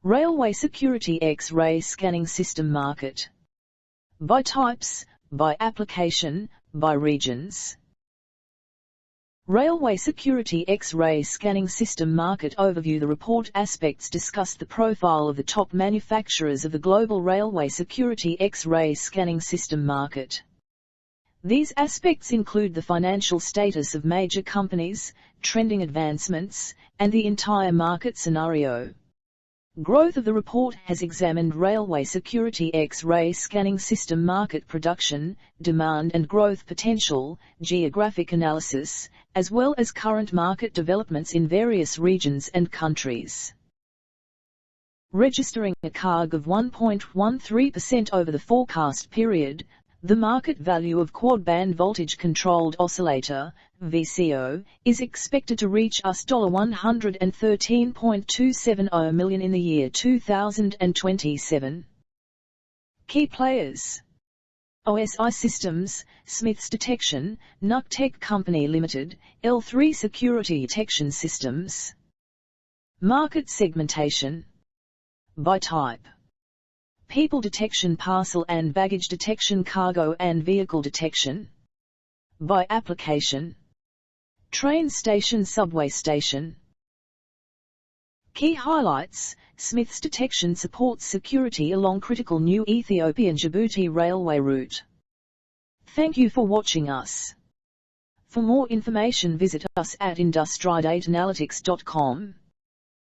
Railway Security X-ray Scanning System Market. By types, by application, by regions. Railway Security X-ray Scanning System Market Overview. The report aspects discuss the profile of the top manufacturers of the global railway security X-ray scanning system market. These aspects include the financial status of major companies, trending advancements, and the entire market scenario. Growth of the report has examined railway security X-ray scanning system market production, demand and growth potential, geographic analysis, as well as current market developments in various regions and countries. Registering a CAGR of 1.13% over the forecast period, the market value of quad-band voltage-controlled oscillator, VCO, is expected to reach $113.270 million in the year 2027. Key players: OSI Systems, Smiths Dtection, Nuctech Company Limited, L3 Securitiy Dtection Systems. Market segmentation. By type: people detection, parcel and baggage detection, cargo and vehicle detection. By application: train station, subway station. Key highlights: Smiths Dtection supports security along critical new Ethiopian-Djibouti railway route. Thank you for watching us. For more information visit us at IndustryDataAnalytics.com.